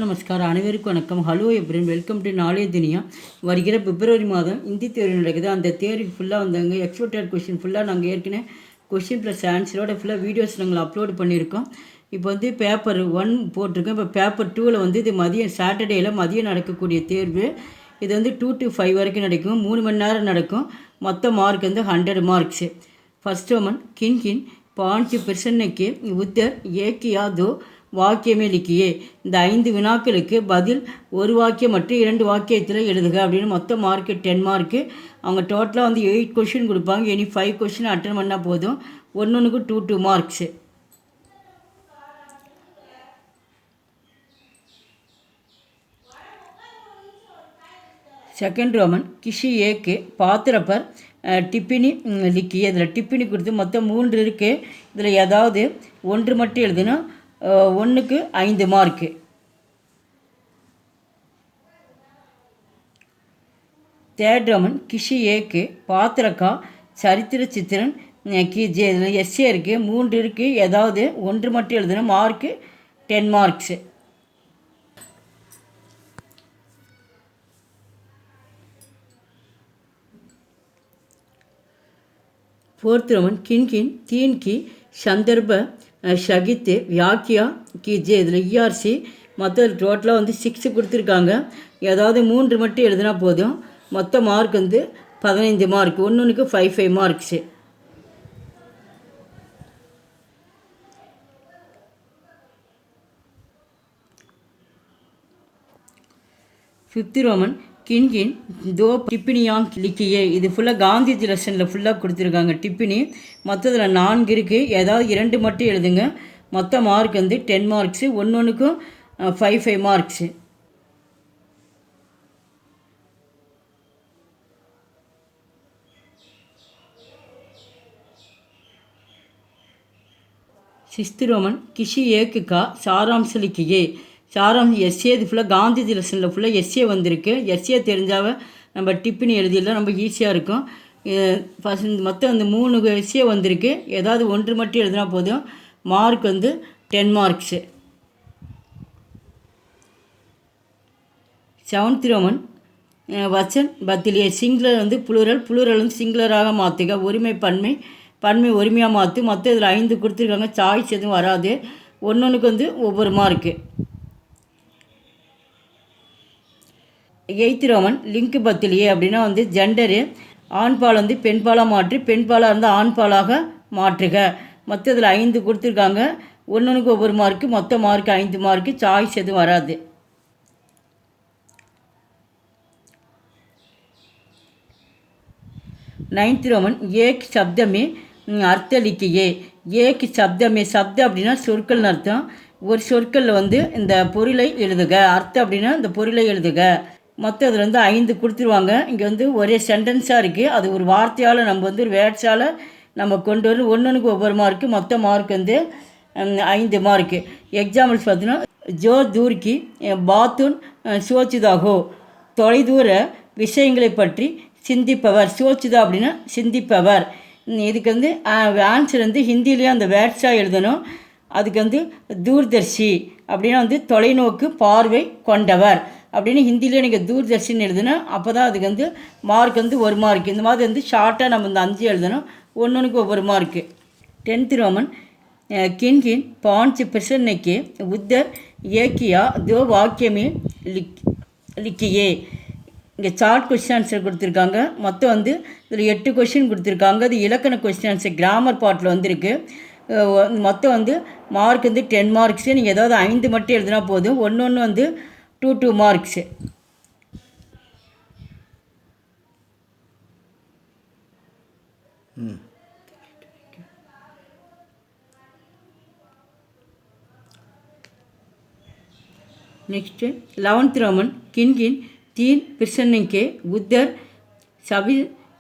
நமஸ்காரம். அனைவருக்கும் வணக்கம். ஹலோ எப்ரின், வெல்கம் டு நாளைய துனியா. வருகிற பிப்ரவரி மாதம் இந்தி தேர்வு நடக்குது. அந்த தேர்வு ஃபுல்லாக வந்தாங்க எக்ஸ்போர்ட்டட் கொஷின் ஃபுல்லாக நாங்கள் ஏற்கனவே கொஷின் ப்ளஸ் ஆன்சரோட ஃபுல்லாக வீடியோஸ் நாங்கள் அப்லோட் பண்ணியிருக்கோம். இப்போ வந்து பேப்பர் 1 போட்டிருக்கோம். இப்போ பேப்பர் 2ல் வந்து இது மதியம் சாட்டர்டேயில் மதியம் நடக்கக்கூடிய தேர்வு. இது வந்து 2 to 5 வரைக்கும் நடக்கும். 3 மணி நேரம் நடக்கும். மொத்த மார்க் வந்து 100 மார்க்ஸு. ஃபர்ஸ்ட் ஒமன் கின் 5 प्रश्न के उत्तर एक या दो वाक्य में लिखिए. இந்த 5 வினாக்களுக்கு பதில் ஒரு வாக்கியம் மற்றும் 2 வாக்கியத்தில் எழுதுக அப்படின்னு மொத்தம் மார்க்கு 10 மார்க்கு. அவங்க டோட்டலாக வந்து 8 கொஷின் கொடுப்பாங்க. இனி 5 கொஷின் அட்டன் பண்ணால் போதும். ஒன்றுக்கு 2 மார்க்ஸு. செகண்ட் ரோமன் கிஷி ஏக்கு பாத்திர பர் டிப்பினி லிக்கிய. இதில் டிப்பினி கொடுத்து மொத்தம் 3 இருக்குது. இதில் ஏதாவது ஒன்று மட்டும் எழுதுனா 1க்கு 5 மார்க்கு. தேர்ட் ரோமன் கிஷி ஏக்கு பாத்திரக்கா சரித்திர சித்திரன் கீஜே. இதில் எஸ்ஏ இருக்குது, 3 இருக்குது. ஏதாவது ஒன்று மட்டும் எழுதுனா மார்க்கு 10 மார்க்ஸு. फोर्थ रोमन किन 3 की संदर्भ सहित व्याख्या कीजिए. இதில் இஆர்சி மொத்த டோட்டலாக வந்து 6 கொடுத்துருக்காங்க. ஏதாவது 3 மட்டும் எழுதுனா போதும். மொத்த மார்க் வந்து 15 மார்க். ஒன்றுக்கு 5 மார்க்ஸு. ஃபிஃப்த் ரோமன் கின் தோ டிப்பினியாங் லிக்கியே. இது ஃபுல்லாக காந்திஜி லெசனில் ஃபுல்லாக கொடுத்துருக்காங்க டிப்பினி. மொத்தத்தில் 4 இருக்குது. ஏதாவது 2 மட்டும் எழுதுங்க. மொத்த மார்க் வந்து 10 மார்க்ஸு. ஒன்றுக்கும் 5 மார்க்ஸு. சிக்ஸ்த் ரோமன் கிஷி ஏக்குக்கா சாராம்ச லிக்கியே. சாரம் எஸ்ஏ. இது ஃபுல்லாக காந்திஜி லெசனில் ஃபுல்லாக எஸ்ஏ வந்திருக்கு. எஸ்ஏ தெரிஞ்சாவே நம்ம டிப்பினி எழுதிடலாம், ரொம்ப ஈஸியாக இருக்கும். ஃபஸ்ட் மொத்தம் அந்த 3 எஸ்ஏ வந்திருக்கு. ஏதாவது ஒன்று மட்டும் எழுதினா போதும். மார்க் வந்து 10 மார்க்ஸு. செவன்த் ரோமன் வச்சன் பத்திலியே. சிங்குலர் வந்து புளூரல் வந்து சிங்குலராக மாற்றுக. ஒருமை பன்மை ஒருமையாக மாற்று. மொத்தம் இதில் 5 கொடுத்துருக்காங்க. சாய்ஸ் எதுவும் வராது. ஒன்றுக்கு வந்து ஒவ்வொரு மார்க்கு. எய்த் ரோமன் லிங்க் பத்திலியே அப்படின்னா வந்து ஜெண்டரு. ஆண்பால் வந்து பெண்பாலாக மாற்றி, பெண்பாலாக இருந்தால் ஆண்பாலாக மாற்றுக. மொத்தம் இதில் 5 கொடுத்துருக்காங்க. ஒன்றுக்கு ஒவ்வொரு மார்க்கு. மொத்த மார்க் 5 மார்க்கு. சாய்ஸ் எதுவும் வராது. நைன்த் ரோமன் ஏக் சப்தமே அர்த்த லிக்கியே. ஏக் சப்தமே. சப்தம் அப்படின்னா சொற்கள்னு அர்த்தம். ஒரு சொற்களில் வந்து இந்த பொருளை எழுதுக. அர்த்தம் அப்படின்னா இந்த பொருளை எழுதுக. மொத்தம் இதில் வந்து 5 கொடுத்துருவாங்க. இங்கே வந்து ஒரே சென்டென்ஸாக இருக்குது. அது ஒரு வார்த்தையால் நம்ம வந்து ஒரு வேர்ட்ஸால் நம்ம கொண்டு வரும். ஒன்றுக்கு ஒவ்வொரு மார்க்கு. மொத்த மார்க் வந்து 5 மார்க்கு. எக்ஸாம்பிள்ஸ் பார்த்தீங்கன்னா ஜோ தூர்கி பாத்துன் சோச்சுதாகோ. தொலைதூர விஷயங்களை பற்றி சிந்திப்பவர். சோச்சுதா அப்படின்னா சிந்திப்பவர். இதுக்கு வந்து ஆன்சர் வந்து ஹிந்திலேயே அந்த வேர்ட்ஸாக எழுதணும். அதுக்கு வந்து தூர்தர்ஷி அப்படின்னா வந்து தொலைநோக்கு பார்வை கொண்டவர் அப்படின்னு ஹிந்திலேயே நீங்கள் தூர்தர்ஷின்னு எழுதணும். அப்போ தான் அதுக்கு வந்து மார்க் வந்து 1 மார்க். இந்த மாதிரி வந்து ஷார்ட்டாக நம்ம இந்த 5 எழுதணும். ஒன்றுக்கு ஒவ்வொரு மார்க்கு. 10th ரோமன் किन 5 प्रश्न के उत्तर एक या दो वाक्य में लिखिए. இங்கே சார்ட் கொஸ்டின் ஆன்சர் கொடுத்துருக்காங்க. மொத்தம் வந்து இதில் 8 கொஸ்டின் கொடுத்துருக்காங்க. அது இலக்கண கொஸ்டின் ஆன்சர் கிராமர் பார்ட்டில் வந்திருக்கு. மொத்தம் வந்து மார்க் வந்து 10 மார்க்ஸு. நீங்கள் ஏதாவது 5 மட்டும் எழுதினா போதும். ஒன்று வந்து 2 மார்க்ஸு. नेक्स्ट 11th रोमन किन 3 प्रश्न के उत्तर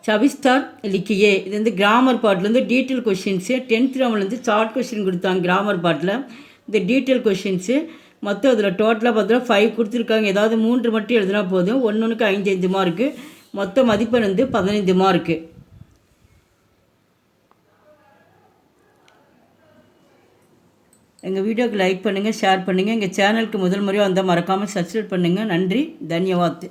சவிஸ்தார் லிக்கியே. இது வந்து கிராமர் பார்ட்லேருந்து டீட்டெயில் கொஷின்ஸு. 10th ரோமன்லேருந்து ஷார்ட் கொஷின் கொடுத்தாங்க கிராமர் பார்ட்டில். இந்த டீட்டெயில் கொஷின்ஸு மொத்தம் இதில் டோட்டலாக பார்த்தோன்னா 5 கொடுத்துருக்காங்க. ஏதாவது 3 மட்டும் எழுதினா போதும். ஒன்றுக்கு 5 மார்க்கு. மொத்த மதிப்பெண் வந்து 15 மார்க்கு. எங்கள் வீடியோக்கு லைக் பண்ணுங்கள், ஷேர் பண்ணுங்கள். எங்கள் சேனலுக்கு முதல் முறையாக வந்தால் மறக்காமல் சப்ஸ்கிரைப் பண்ணுங்கள். நன்றி, தன்யவாத்.